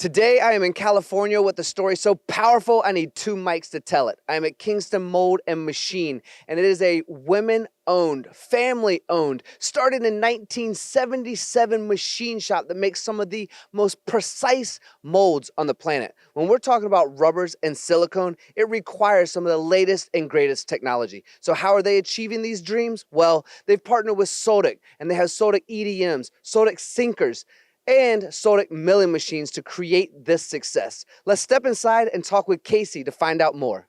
Today, I am in California with a story so powerful, I need two mics to tell it. I am at Kingson Mold and Machine, and it is a women-owned, family-owned, started in 1977 machine shop that makes some of the most precise molds on the planet. When we're talking about rubbers and silicone, it requires some of the latest and greatest technology. So how are they achieving these dreams? Well, they've partnered with Sodick, and they have Sodick EDMs, Sodick sinkers, and Sodick milling machines to create this success. Let's step inside and talk with Kaci to find out more.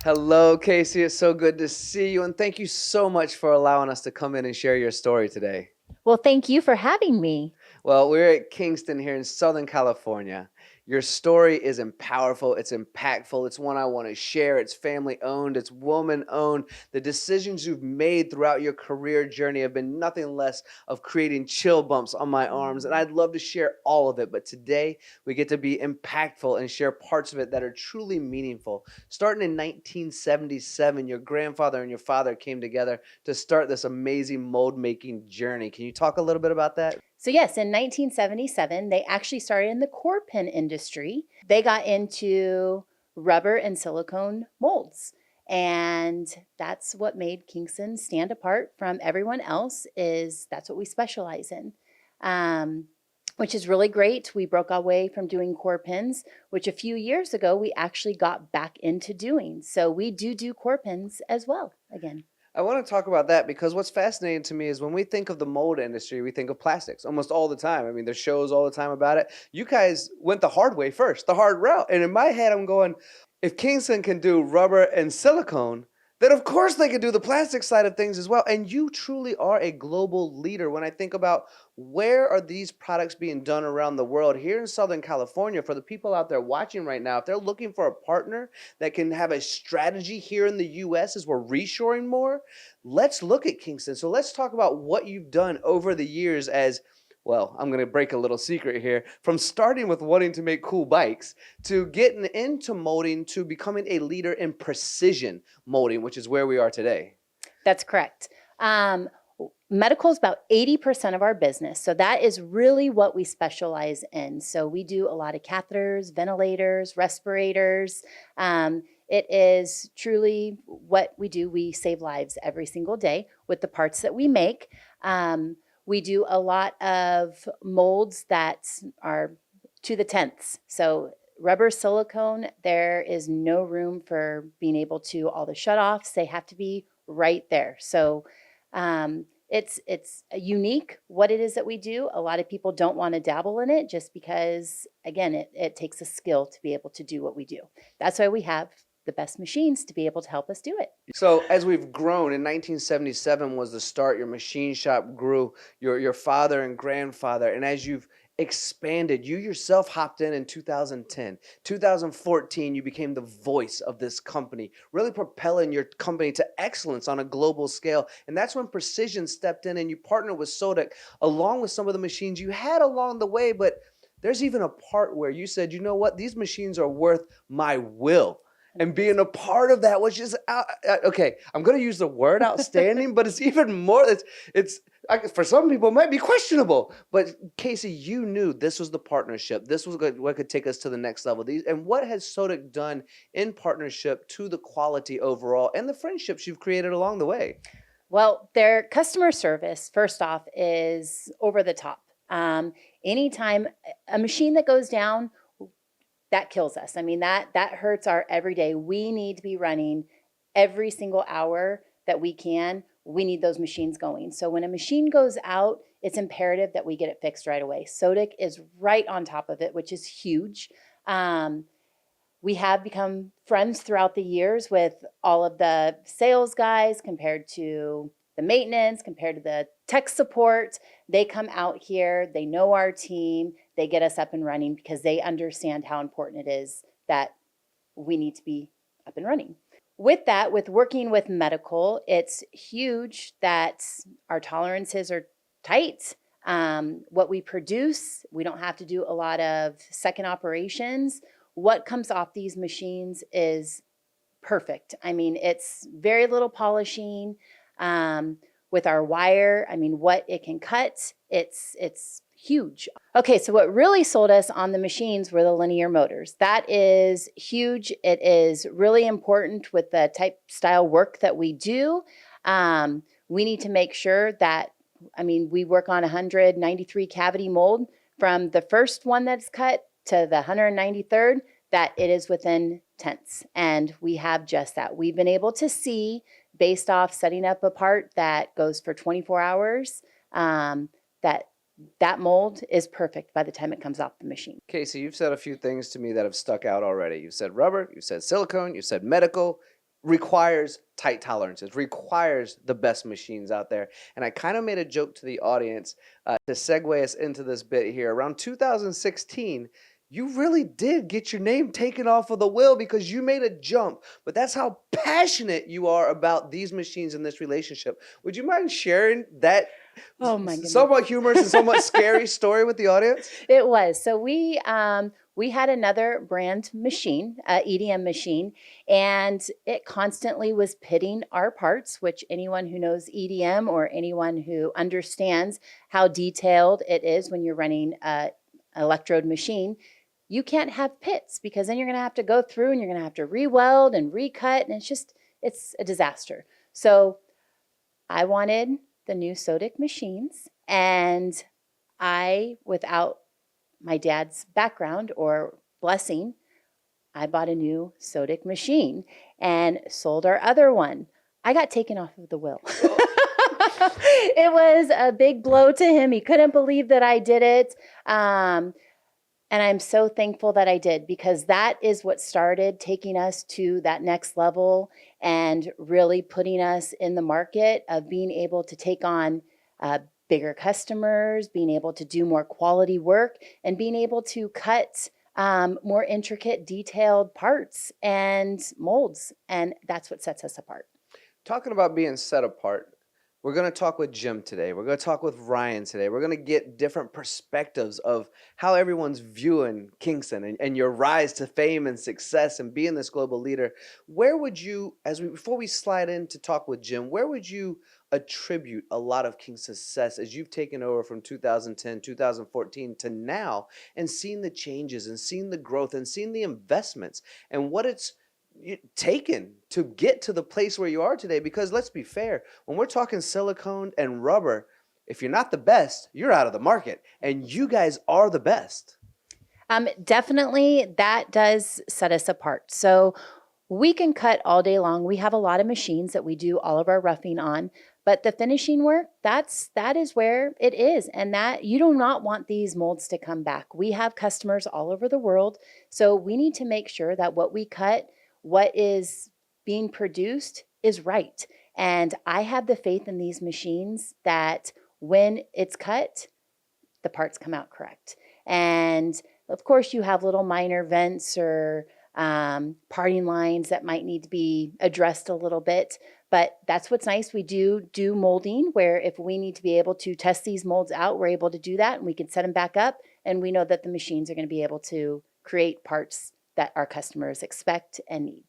Hello, Kaci. It's so good to see you, and thank you so much for allowing us to come in and share your story today. Well, thank you for having me. Well, we're at Kingston here in Southern California. Your story is powerful, it's impactful, it's one I want to share. It's family owned, it's woman owned. The decisions you've made throughout your career journey have been nothing less of creating chill bumps on my arms, and I'd love to share all of it, but today we get to be impactful and share parts of it that are truly meaningful. Starting in 1977, your grandfather and your father came together to start this amazing mold making journey. Can you talk a little bit about that? So yes, in 1977, they actually started in the core pin industry. They got into rubber and silicone molds. And that's what made Kingson stand apart from everyone else, is that's what we specialize in, which is really great. We broke away from doing core pins, which a few years ago, we actually got back into doing. So we do core pins as well again. I want to talk about that because what's fascinating to me is when we think of the mold industry, we think of plastics almost all the time. I mean, there's shows all the time about it. You guys went the hard way first, the hard route. And in my head, I'm going, if Kingson can do rubber and silicone, then of course they could do the plastic side of things as well. And you truly are a global leader. When I think about where are these products being done around the world, here in Southern California, for the people out there watching right now, if they're looking for a partner that can have a strategy here in the US as we're reshoring more, let's look at Kingson. So let's talk about what you've done over the years as, well, I'm going to break a little secret here, from starting with wanting to make cool bikes to getting into molding to becoming a leader in precision molding, which is where we are today. That's correct. Medical is about 80% of our business. So that is really what we specialize in. So we do a lot of catheters, ventilators, respirators. It is truly what we do. We save lives every single day with the parts that we make. We do a lot of molds that are to the tenths. So rubber, silicone, there is no room for being able to all the shutoffs. They have to be right there. So it's unique what it is that we do. A lot of people don't want to dabble in it just because, again, it takes a skill to be able to do what we do. That's why we have the best machines to be able to help us do it. So as we've grown, in 1977 was the start, your machine shop grew, your father and grandfather, and as you've expanded, you yourself hopped in 2010. 2014, you became the voice of this company, really propelling your company to excellence on a global scale. And that's when Precision stepped in and you partnered with Sodick along with some of the machines you had along the way. But there's even a part where you said, you know what, these machines are worth my will. And being a part of that, which is, okay, I'm going to use the word outstanding, but it's even more, it's for some people, it might be questionable. But Kaci, you knew this was the partnership. This was what could take us to the next level. And what has Sodick done in partnership to the quality overall and the friendships you've created along the way? Well, their customer service, first off, is over the top. Anytime a machine that goes down, that kills us. I mean, that hurts our everyday. We need to be running every single hour that we can. We need those machines going. So when a machine goes out, it's imperative that we get it fixed right away. Sodick is right on top of it, which is huge. We have become friends throughout the years with all of the sales guys compared to the maintenance, compared to the tech support. They come out here, they know our team, they get us up and running because they understand how important it is that we need to be up and running. With that, with working with medical, it's huge that our tolerances are tight. What we produce, we don't have to do a lot of second operations. What comes off these machines is perfect. I mean, it's very little polishing. With our wire, I mean, what it can cut, it's huge. Okay, so what really sold us on the machines were the linear motors. That is huge. It is really important with the type style work that we do. We need to make sure that, I mean, we work on 193 cavity mold from the first one that's cut to the 193rd, that it is within tenths. And we have just that. We've been able to see, based off setting up a part that goes for 24 hours, that mold is perfect by the time it comes off the machine. Kaci, you've said a few things to me that have stuck out already. You said rubber, you said silicone, you said medical, requires tight tolerances, requires the best machines out there. And I kind of made a joke to the audience to segue us into this bit here. Around 2016, you really did get your name taken off of the wheel because you made a jump. But that's how passionate you are about these machines and this relationship. Would you mind sharing that somewhat humorous and somewhat scary story with the audience? It was. So we had another brand machine, EDM machine, and it constantly was pitting our parts, which anyone who knows EDM or anyone who understands how detailed it is when you're running an electrode machine, you can't have pits because then you're going to have to go through and you're going to have to re-weld and recut, and it's a disaster. So I wanted the new Sodick machines, and I, without my dad's background or blessing, I bought a new Sodick machine and sold our other one. I got taken off of the wheel. It was a big blow to him. He couldn't believe that I did it. And I'm so thankful that I did, because that is what started taking us to that next level and really putting us in the market of being able to take on bigger customers, being able to do more quality work, and being able to cut more intricate, detailed parts and molds. And that's what sets us apart. Talking about being set apart, we're going to talk with Jim today. We're going to talk with Ryan today. We're going to get different perspectives of how everyone's viewing Kingson and your rise to fame and success and being this global leader. Where would you, before we slide in to talk with Jim, where would you attribute a lot of Kingson's success as you've taken over from 2010, 2014 to now, and seen the changes and seen the growth and seen the investments and what it's taken to get to the place where you are today? Because let's be fair, when we're talking silicone and rubber, if you're not the best, you're out of the market, and you guys are the best. Definitely, that does set us apart. So we can cut all day long. We have a lot of machines that we do all of our roughing on, but the finishing work, that is where it is. And that you do not want these molds to come back. We have customers all over the world, so we need to make sure that what we cut, what is being produced, is right. And I have the faith in these machines that when it's cut, the parts come out correct. And of course, you have little minor vents or parting lines that might need to be addressed a little bit, but that's what's nice. We do molding, where if we need to be able to test these molds out, we're able to do that, and we can set them back up, and we know that the machines are going to be able to create parts that our customers expect and need.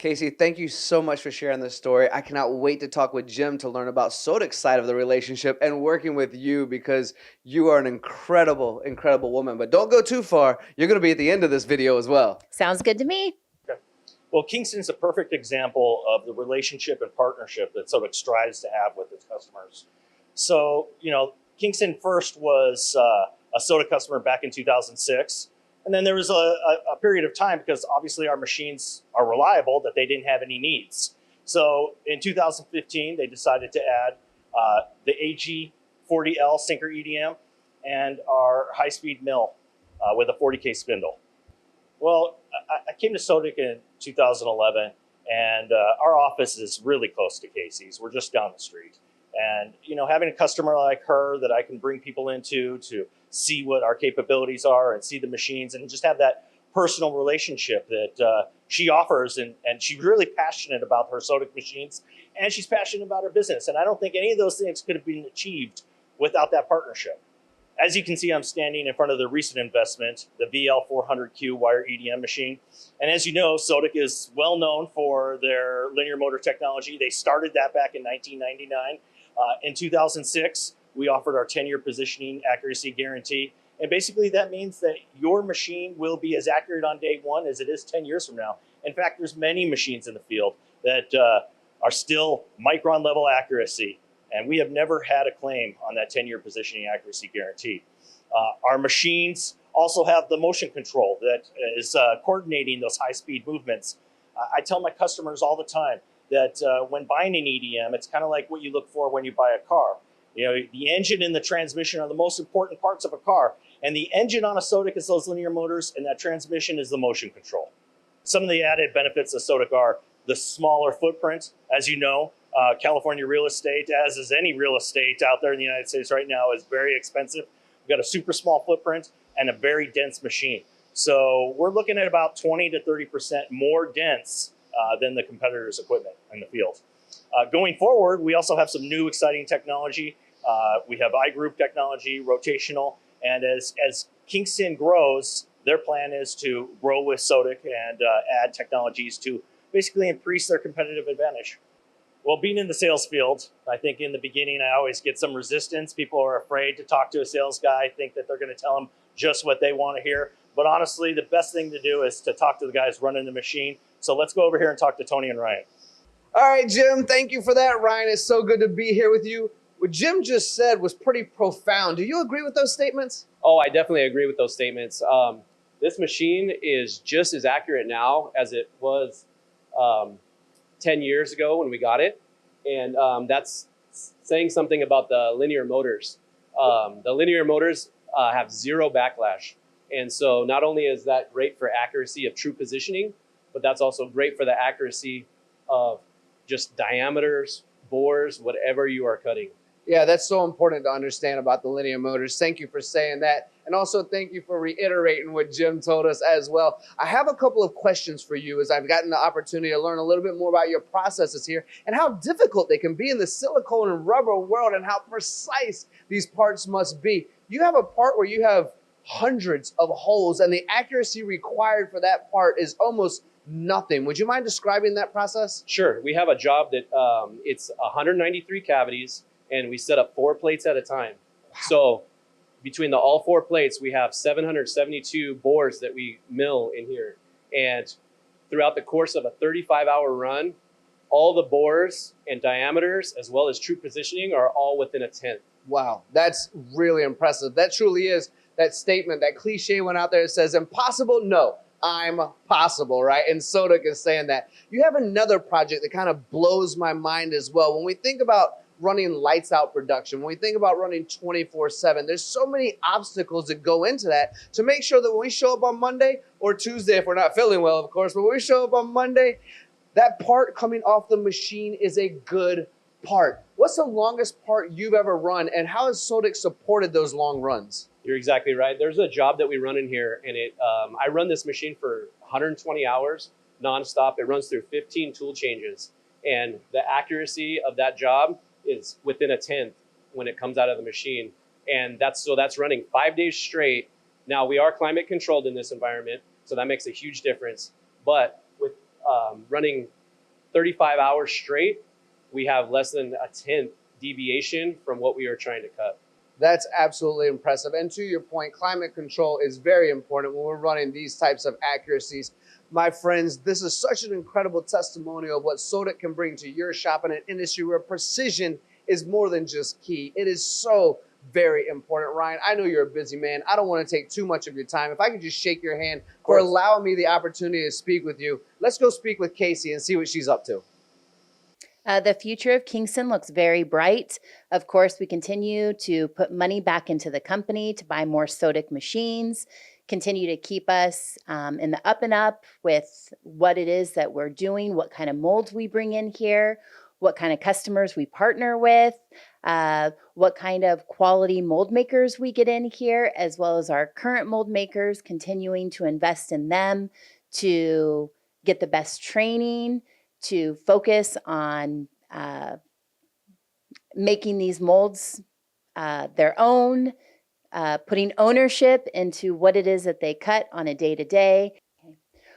Kaci, thank you so much for sharing this story. I cannot wait to talk with Jim to learn about Sodick's side of the relationship and working with you, because you are an incredible, incredible woman. But don't go too far. You're going to be at the end of this video as well. Sounds good to me. Okay. Well, Kingston's a perfect example of the relationship and partnership that Sodick strives to have with its customers. So, Kingson first was a Sodick customer back in 2006. And then there was a period of time, because obviously our machines are reliable, that they didn't have any needs. So in 2015, they decided to add the AG40L Sinker EDM and our high-speed mill with a 40K spindle. Well, I came to Sodick in 2011, and our office is really close to Kaci's. We're just down the street. And, having a customer like her that I can bring people into to see what our capabilities are and see the machines and just have that personal relationship that she offers. And she's really passionate about her Sodick machines, and she's passionate about her business. And I don't think any of those things could have been achieved without that partnership. As you can see, I'm standing in front of the recent investment, the VL400Q wire EDM machine. And as you know, Sodick is well known for their linear motor technology. They started that back in 1999. In 2006, we offered our 10-year positioning accuracy guarantee. And basically that means that your machine will be as accurate on day one as it is 10 years from now. In fact, there's many machines in the field that are still micron level accuracy. And we have never had a claim on that 10-year positioning accuracy guarantee. Our machines also have the motion control that is coordinating those high-speed movements. I tell my customers all the time that when buying an EDM, it's kind of like what you look for when you buy a car. You know, the engine and the transmission are the most important parts of a car. And the engine on a Sodick is those linear motors, and that transmission is the motion control. Some of the added benefits of Sodick are the smaller footprint. As you know, California real estate, as is any real estate out there in the United States right now, is very expensive. We've got a super small footprint and a very dense machine. So we're looking at about 20 to 30% more dense than the competitor's equipment in the field. Going forward, we also have some new exciting technology. We have iGroup technology, rotational, and as Kingson grows, their plan is to grow with Sodick and add technologies to basically increase their competitive advantage. Well, being in the sales field, I think in the beginning, I always get some resistance. People are afraid to talk to a sales guy, think that they're going to tell them just what they want to hear. But honestly, the best thing to do is to talk to the guys running the machine. So let's go over here and talk to Tony and Ryan. All right, Jim, thank you for that. Ryan, it's so good to be here with you. What Jim just said was pretty profound. Do you agree with those statements? Oh, I definitely agree with those statements. This machine is just as accurate now as it was 10 years ago when we got it. And that's saying something about the linear motors. The linear motors have zero backlash. And so not only is that great for accuracy of true positioning, but that's also great for the accuracy of just diameters, bores, whatever you are cutting. Yeah, that's so important to understand about the linear motors. Thank you for saying that. And also thank you for reiterating what Jim told us as well. I have a couple of questions for you as I've gotten the opportunity to learn a little bit more about your processes here and how difficult they can be in the silicone and rubber world and how precise these parts must be. You have a part where you have hundreds of holes and the accuracy required for that part is almost nothing. Would you mind describing that process? Sure. We have a job that it's 193 cavities and we set up 4 plates at a time. Wow. So between all 4 plates, we have 772 bores that we mill in here. And throughout the course of a 35-hour run, all the bores and diameters, as well as true positioning, are all within a tenth. Wow, that's really impressive. That truly is that statement, that cliche went out there that says, impossible? No, I'm possible, right? And Sodick is saying that. You have another project that kind of blows my mind as well. When we think about running lights out production, when we think about running 24/7, there's so many obstacles that go into that to make sure that when we show up on Monday or Tuesday, if we're not feeling well, of course, but when we show up on Monday, that part coming off the machine is a good part. What's the longest part you've ever run, and how has Sodick supported those long runs? You're exactly right. There's a job that we run in here, and I run this machine for 120 hours nonstop. It runs through 15 tool changes, and the accuracy of that job is within a tenth when it comes out of the machine. And that's running 5 days straight. Now we are climate controlled in this environment, so that makes a huge difference. But with running 35 hours straight, we have less than a tenth deviation from what we are trying to cut. That's absolutely impressive. And to your point, climate control is very important when we're running these types of accuracies. My friends, this is such an incredible testimonial of what Sodick can bring to your shop in an industry where precision is more than just key. It is so very important. Ryan, I know you're a busy man. I don't want to take too much of your time. If I could just shake your hand for allowing me the opportunity to speak with you. Let's go speak with Kaci and see what she's up to. The future of Kingson looks very bright. Of course, we continue to put money back into the company to buy more Sodick machines, continue to keep us in the up and up with what it is that we're doing, what kind of molds we bring in here, what kind of customers we partner with, what kind of quality mold makers we get in here, as well as our current mold makers, continuing to invest in them to get the best training, to focus on making these molds their own, putting ownership into what it is that they cut on a day-to-day.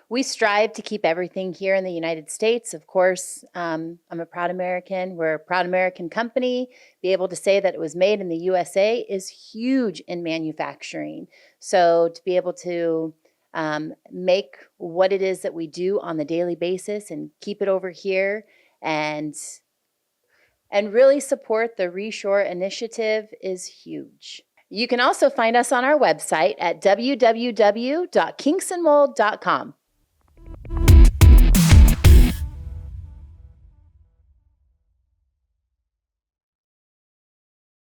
We strive to keep everything here in the United States. Of course, I'm a proud American. We're a proud American company. Be able to say that it was made in the USA is huge in manufacturing. So to be able to make what it is that we do on the daily basis and keep it over here and really support the Reshore initiative is huge. You can also find us on our website at www.kingsonmold.com.